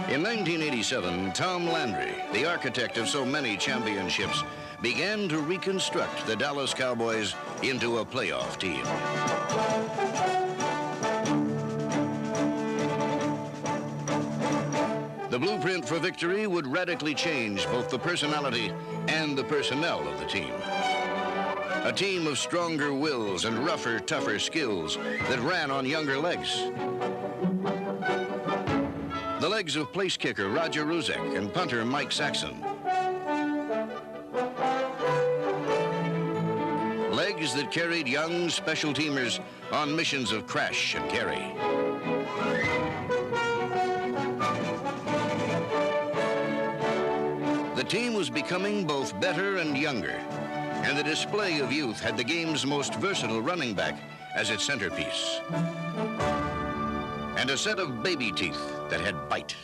In 1987, Tom Landry, the architect of so many championships, began to reconstruct the Dallas Cowboys into a playoff team. The blueprint for victory would radically change both the personality and the personnel of the team. A team of stronger wills and rougher, tougher skills that ran on younger legs. The legs of place kicker Roger Ruzek and punter Mike Saxon. Legs that carried young special teamers on missions of crash and carry. The team was becoming both better and younger, and the display of youth had the game's most versatile running back as its centerpiece. And a set of baby teeth that had bite.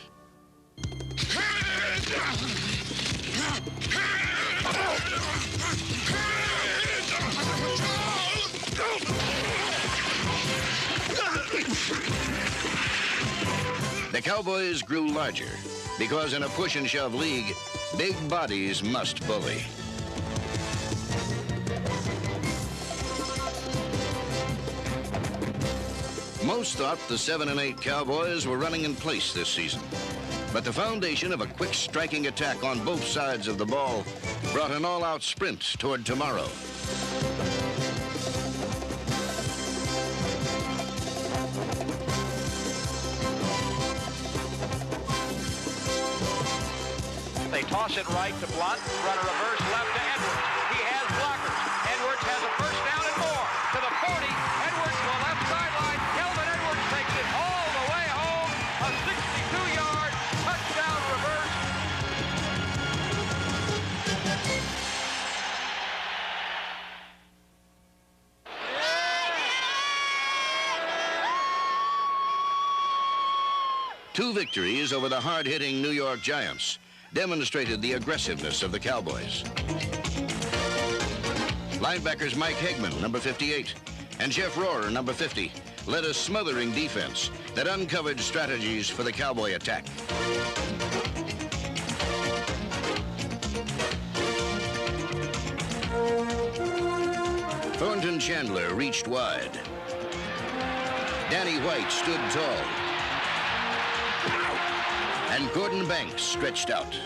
The Cowboys grew larger because in a push and shove league, big bodies must bully. Most thought the 7-8 Cowboys were running in place this season. But the foundation of a quick striking attack on both sides of the ball brought an all-out sprint toward tomorrow. They toss it right to Blunt, run a reverse left to Edwards. He has blockers. Edwards has a first down and more. To the 40, Edwards to the left sideline. Kelvin Edwards takes it all the way home. A 62-yard touchdown reverse. Two victories over the hard-hitting New York Giants demonstrated the aggressiveness of the Cowboys. Linebackers Mike Hegman, number 58, and Jeff Rohrer, number 50, led a smothering defense that uncovered strategies for the Cowboy attack. Thornton Chandler reached wide. Danny White stood tall. And Gordon Banks stretched out.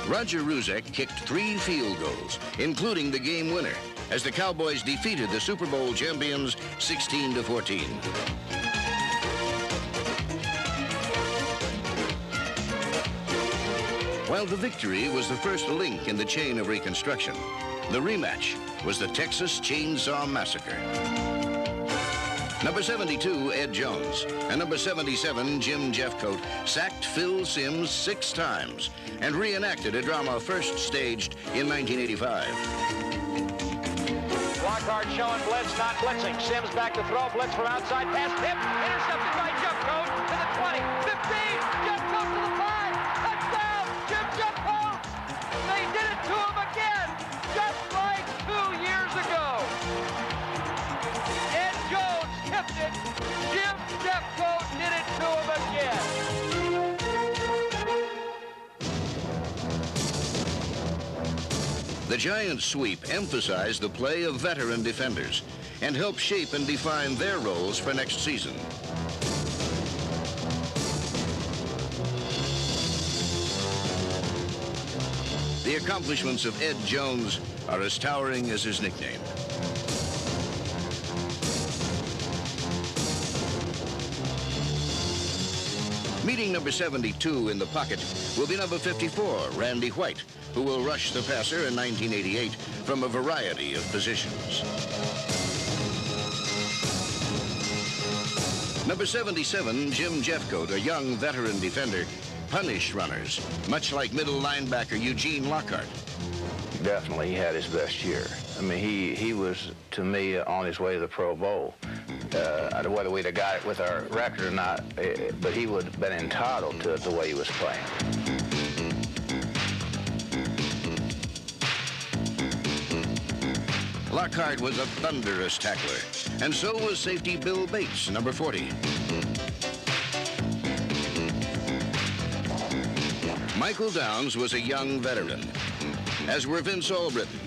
Roger Ruzek kicked 3 field goals, including the game winner, as the Cowboys defeated the Super Bowl champions 16-14. While the victory was the first link in the chain of reconstruction, the rematch was the Texas Chainsaw Massacre. Number 72, Ed Jones, and number 77, Jim Jeffcoat, sacked Phil Simms 6 times and reenacted a drama first staged in 1985. Lockhart showing blitz, not blitzing. Simms back to throw, blitz from outside, pass tipped, intercepted by Jeffcoat to the 20, 15, Jeffcoat to the 5, touchdown, Jim Jeffcoat! They did it to him again, just like 2 years ago. Ed Jones tipped it, Jim Jeffcoat did it to him again. The Giants' sweep emphasized the play of veteran defenders and helped shape and define their roles for next season. The accomplishments of Ed Jones are as towering as his nickname. Meeting number 72 in the pocket will be number 54, Randy White, who will rush the passer in 1988 from a variety of positions. Number 77, Jim Jeffcoat, a young veteran defender, punished runners, much like middle linebacker Eugene Lockhart. Definitely, he had his best year. I mean, he was, to me, on his way to the Pro Bowl. Whether we'd have got it with our record or not, but he would have been entitled to it the way he was playing. Lockhart was a thunderous tackler, and so was safety Bill Bates, number 40. Michael Downs was a young veteran, as were Vince Albritton,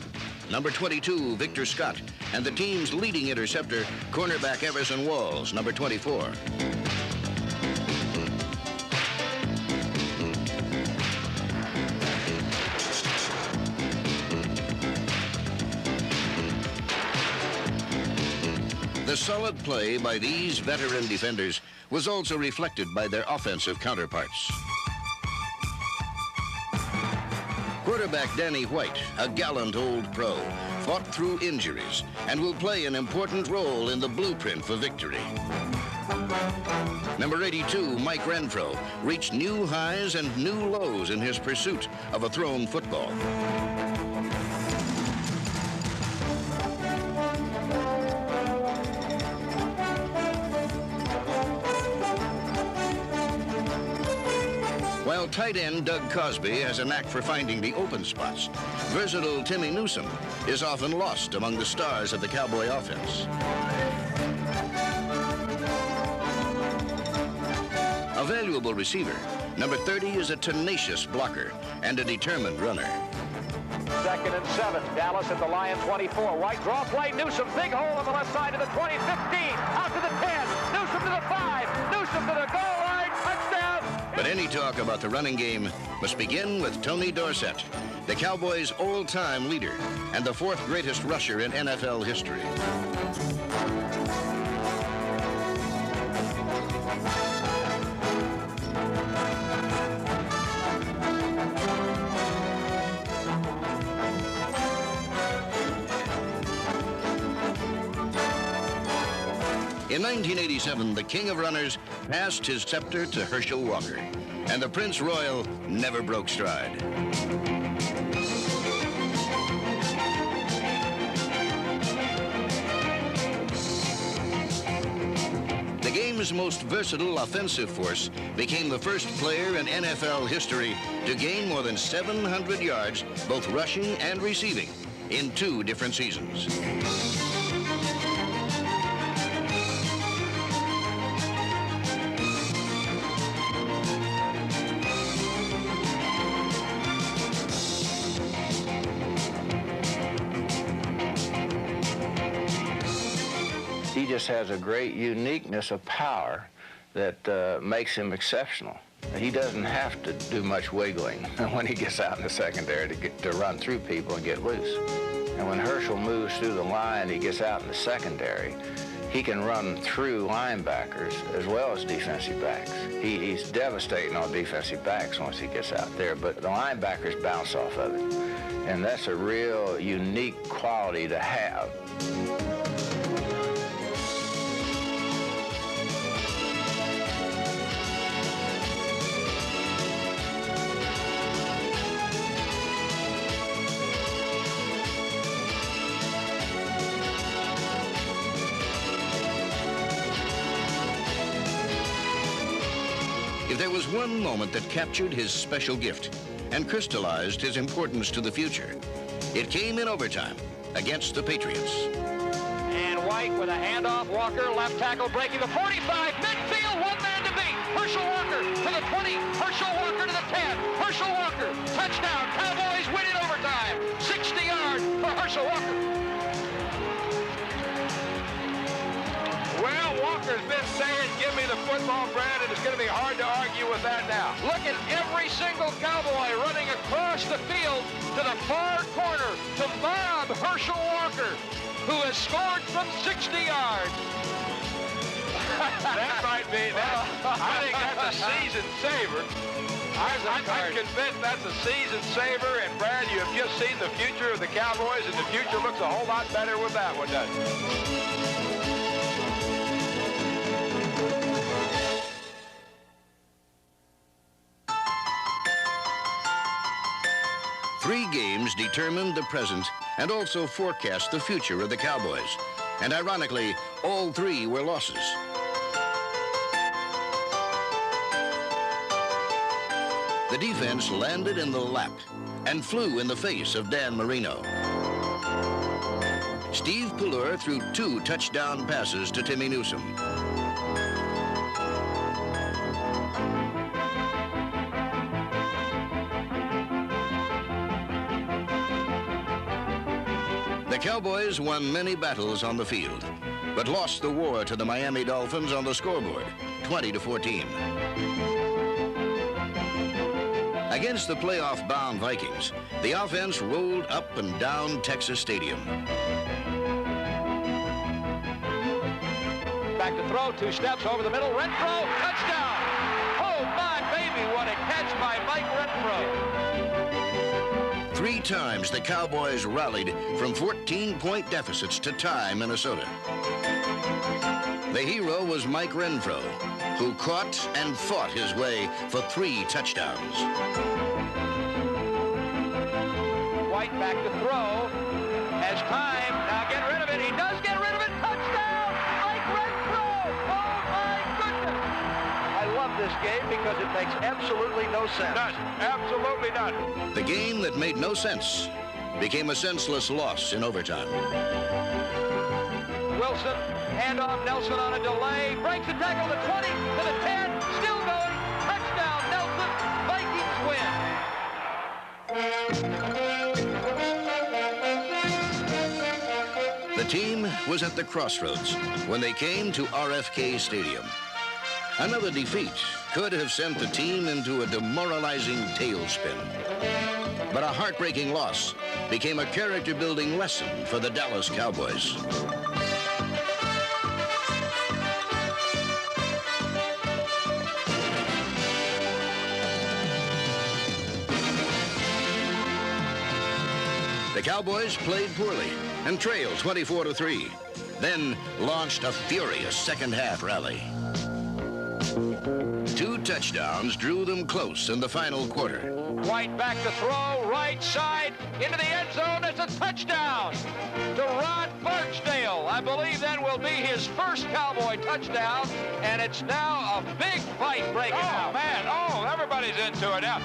number 22, Victor Scott, and the team's leading interceptor, cornerback Everson Walls, number 24. The solid play by these veteran defenders was also reflected by their offensive counterparts. Quarterback Danny White, a gallant old pro, fought through injuries and will play an important role in the blueprint for victory. Number 82, Mike Renfro, reached new highs and new lows in his pursuit of a thrown football. While tight end Doug Cosby has a knack for finding the open spots, versatile Timmy Newsome is often lost among the stars of the Cowboy offense. A valuable receiver, number 30 is a tenacious blocker and a determined runner. 2nd and 7. Dallas at the Lion 24. White draw play. Newsome, big hole on the left side of the 20, 15, out to the 10. Newsome to the 5. Newsome to the goal line. Touchdown. But any talk about the running game must begin with Tony Dorsett, the Cowboys' all-time leader and the 4th greatest rusher in NFL history. In 1987, the king of runners passed his scepter to Herschel Walker, and the Prince Royal never broke stride. The game's most versatile offensive force became the first player in NFL history to gain more than 700 yards, both rushing and receiving, in 2 different seasons. He just has a great uniqueness of power that makes him exceptional. He doesn't have to do much wiggling when he gets out in the secondary to run through people and get loose. And when Herschel moves through the line, he gets out in the secondary, he can run through linebackers as well as defensive backs. He's devastating on defensive backs once he gets out there, but the linebackers bounce off of it. And that's a real unique quality to have. If there was one moment that captured his special gift and crystallized his importance to the future, it came in overtime against the Patriots. And White with a handoff. Walker, left tackle, breaking the 45. Midfield, one man to beat. Herschel Walker to the 20. Herschel Walker to the 10. Herschel Walker, touchdown. Cowboys win in overtime. 60 yards for Herschel Walker. Well, Walker's been saying, give me the football, Brad, and it's going to be hard to argue with that now. Look at every single Cowboy running across the field to the far corner to mob Herschel Walker, who has scored from 60 yards. That might be, I think that's a season saver. I'm convinced that's a season saver, and Brad, you have just seen the future of the Cowboys, and the future looks a whole lot better with that one, doesn't it? 3 games determined the present and also forecast the future of the Cowboys. And ironically, all 3 were losses. The defense landed in the lap and flew in the face of Dan Marino. Steve Pallur threw 2 touchdown passes to Timmy Newsom. The Cowboys won many battles on the field, but lost the war to the Miami Dolphins on the scoreboard, 20-14. Against the playoff-bound Vikings, the offense rolled up and down Texas Stadium. Back to throw, 2 steps over the middle, Renfro, touchdown! Oh my baby, what a catch by Mike Renfro! 3 times the Cowboys rallied from 14-point deficits to tie Minnesota. The hero was Mike Renfro, who caught and fought his way for 3 touchdowns. White back to throw, has time, now get rid of it, he does get rid of it, touchdown! Mike Renfro! Oh my goodness! I love this game because it makes absolutely no sense. None, absolutely none. The game that made no sense became a senseless loss in overtime. Wilson, handoff, Nelson on a delay, breaks the tackle to the 20, to the 10, still going, touchdown, Nelson, Vikings win. The team was at the crossroads when they came to RFK Stadium. Another defeat could have sent the team into a demoralizing tailspin. But a heartbreaking loss became a character-building lesson for the Dallas Cowboys. The Cowboys played poorly and trailed 24-3, then launched a furious second-half rally. 2 touchdowns drew them close in the final quarter. White back to throw, right side, into the end zone, it's a touchdown to Rod Barksdale. I believe that will be his first Cowboy touchdown, and it's now a big fight breaking out. Oh, man, everybody's into it now.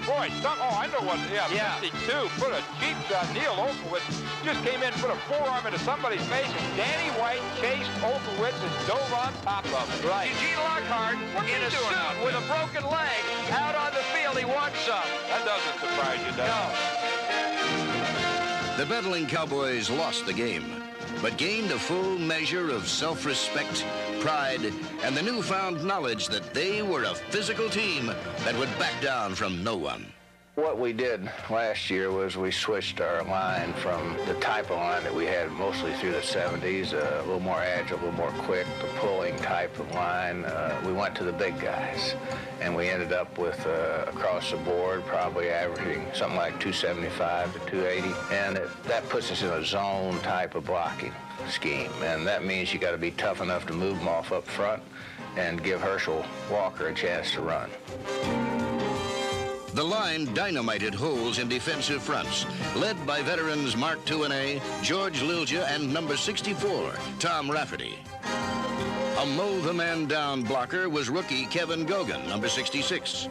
Boy, I know what, 52, put a cheap shot. Neil Olkowitz just came in, put a forearm into somebody's face, and Danny White chased Olkowitz and dove on top of it. Right. Eugene Lockhart in a suit with a broken leg out on the field. He wants some. That doesn't surprise you, does it? The battling Cowboys lost the game, but gained a full measure of self-respect, pride, and the newfound knowledge that they were a physical team that would back down from no one. What we did last year was we switched our line from the type of line that we had mostly through the 70s, a little more agile, a little more quick, the pulling type of line. We went to the big guys, and we ended up with, across the board, probably averaging something like 275 to 280, and that puts us in a zone type of blocking scheme, and that means you got to be tough enough to move them off up front and give Herschel Walker a chance to run. The line dynamited holes in defensive fronts, led by veterans Mark Tuanay, George Lilja, and number 64, Tom Rafferty. A mow-the-man-down blocker was rookie Kevin Gogan, number 66.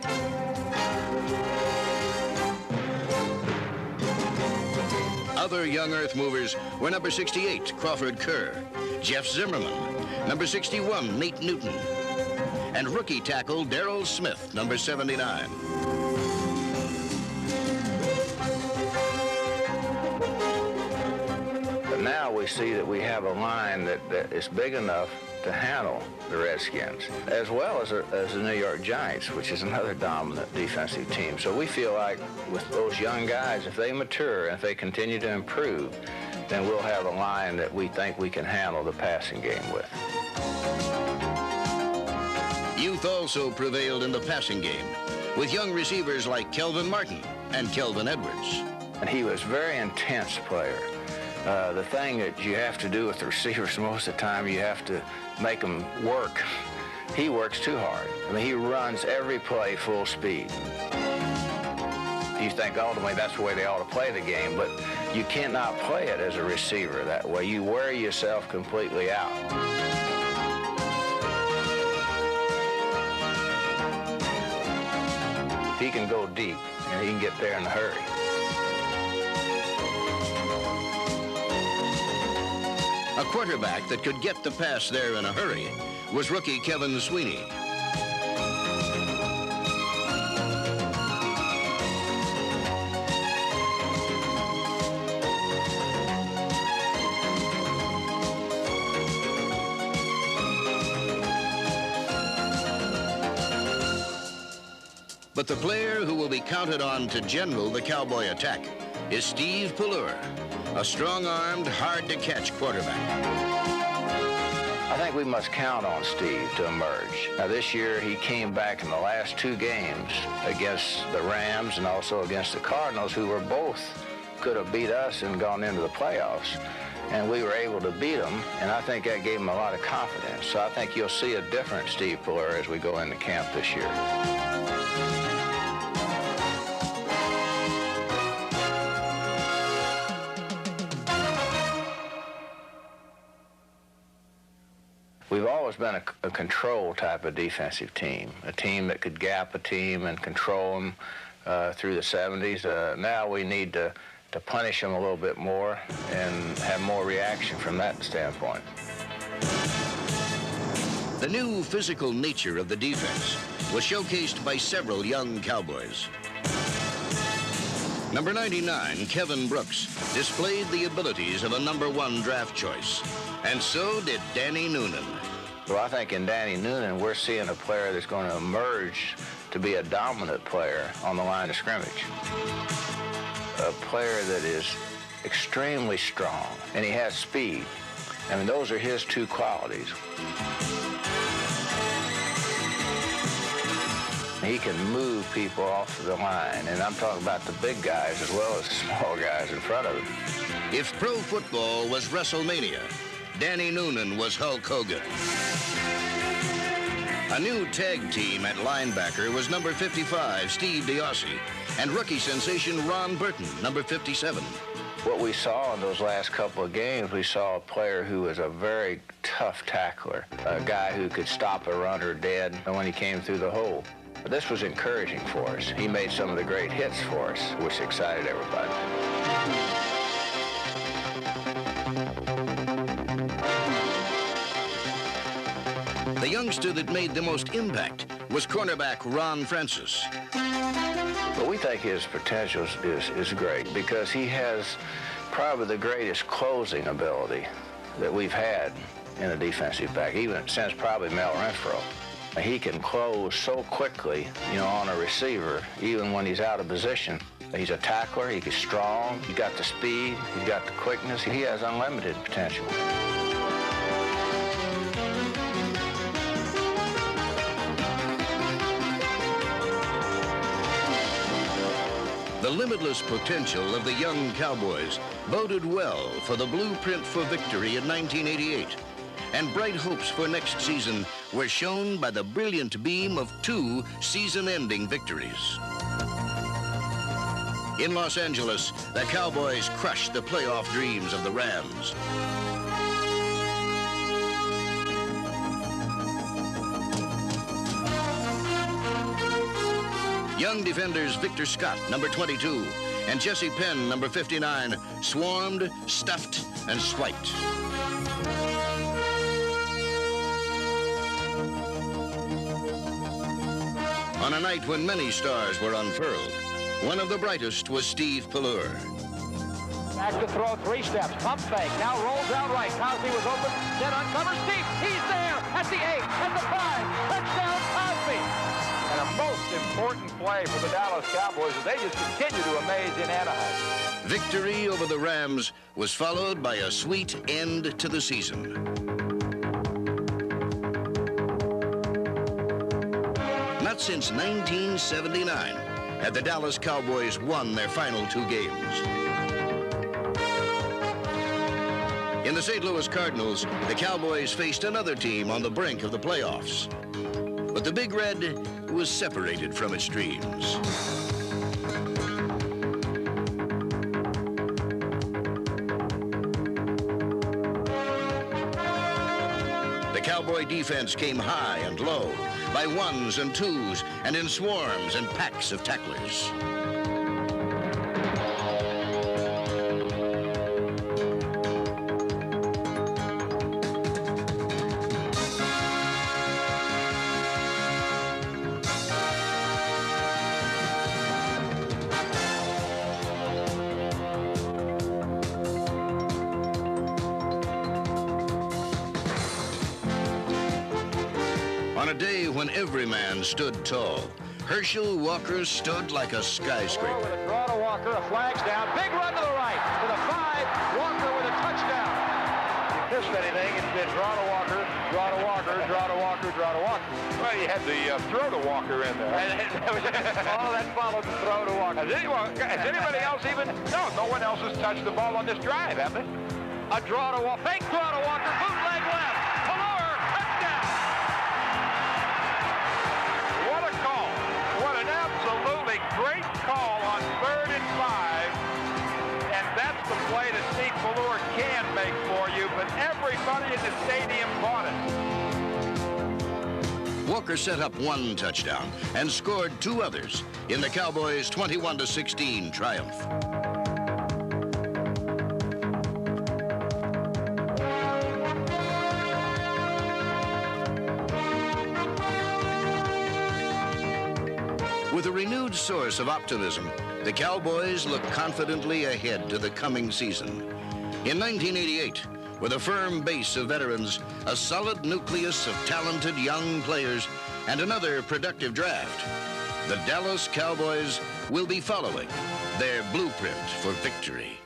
Other young earth movers were number 68, Crawford Kerr, Jeff Zimmerman, number 61, Nate Newton, and rookie tackle Darrell Smith, number 79. Now we see that we have a line that is big enough to handle the Redskins, as well as the New York Giants, which is another dominant defensive team. So we feel like with those young guys, if they mature and if they continue to improve, then we'll have a line that we think we can handle the passing game with. Youth also prevailed in the passing game, with young receivers like Kelvin Martin and Kelvin Edwards. And he was a very intense player. The thing that you have to do with the receivers most of the time, you have to make them work. He works too hard. I mean, he runs every play full speed. You think ultimately that's the way they ought to play the game, but you cannot play it as a receiver that way. You wear yourself completely out. He can go deep, and he can get there in a hurry. quarterback that could get the pass there in a hurry was rookie Kevin Sweeney. But the player who will be counted on to general the Cowboy attack is Steve Pelleur, a strong-armed, hard-to-catch quarterback. I think we must count on Steve to emerge. Now, this year, he came back in the last 2 games against the Rams and also against the Cardinals, who were both could have beat us and gone into the playoffs. And we were able to beat them, and I think that gave him a lot of confidence. So I think you'll see a different Steve Pelleur as we go into camp this year. We've always been a control type of defensive team, a team that could gap a team and control them through the 70s. Now we need to punish them a little bit more and have more reaction from that standpoint. The new physical nature of the defense was showcased by several young Cowboys. Number 99, Kevin Brooks, displayed the abilities of a #1 draft choice, and so did Danny Noonan. Well, I think in Danny Noonan, we're seeing a player that's going to emerge to be a dominant player on the line of scrimmage. A player that is extremely strong, and he has speed. I mean, those are his 2 qualities. He can move people off the line, and I'm talking about the big guys as well as the small guys in front of him. If pro football was WrestleMania, Danny Noonan was Hulk Hogan. A new tag team at linebacker was number 55, Steve DiOssi, and rookie sensation Ron Burton, number 57. What we saw in those last couple of games, we saw a player who was a very tough tackler, a guy who could stop a runner dead when he came through the hole. But this was encouraging for us. He made some of the great hits for us, which excited everybody. The youngster that made the most impact was cornerback Ron Francis. But we think his potential is great because he has probably the greatest closing ability that we've had in a defensive back, even since probably Mel Renfro. He can close so quickly, on a receiver, even when he's out of position. He's a tackler, he's strong, he's got the speed, he's got the quickness. He has unlimited potential. The limitless potential of the young Cowboys boded well for the blueprint for victory in 1988. And bright hopes for next season were shown by the brilliant beam of 2 season-ending victories. In Los Angeles, the Cowboys crushed the playoff dreams of the Rams. Young defenders Victor Scott, number 22, and Jesse Penn, number 59, swarmed, stuffed, and swiped. On a night when many stars were unfurled, one of the brightest was Steve Pelleur. Back to throw, 3 steps, pump fake, now rolls out right. Cosby was open, then uncovers Steve. He's there at the 8, at the 5, touchdown Cosby. And a most important play for the Dallas Cowboys as they just continue to amaze in Anaheim. Victory over the Rams was followed by a sweet end to the season. Not since 1979 had the Dallas Cowboys won their final 2 games. In the St. Louis Cardinals, the Cowboys faced another team on the brink of the playoffs. But the Big Red was separated from its dreams. The Cowboy defense came high and low, by 1s and 2s, and in swarms and packs of tacklers. On a day when every man stood tall, Herschel Walker stood like a skyscraper. With a draw to Walker, a flag's down. Big run to the right. To the 5, Walker with a touchdown. If you missed anything, it's been draw to Walker, draw to Walker, draw to Walker, draw to Walker. Well, you had the throw to Walker in there. All of that followed the throw to Walker. Has anybody else even? No one else has touched the ball on this drive, have they? A draw to Walker, fake draw to Walker, bootleg left. Valor, touchdown. What a call. What an absolutely great call on 3rd and 5. And that's the play that Steve Valor can make for you, but everybody in the stadium bought it. Walker set up 1 touchdown and scored 2 others in the Cowboys' 21-16 triumph. With a renewed source of optimism, the Cowboys look confidently ahead to the coming season. In 1988, with a firm base of veterans, a solid nucleus of talented young players, and another productive draft, the Dallas Cowboys will be following their blueprint for victory.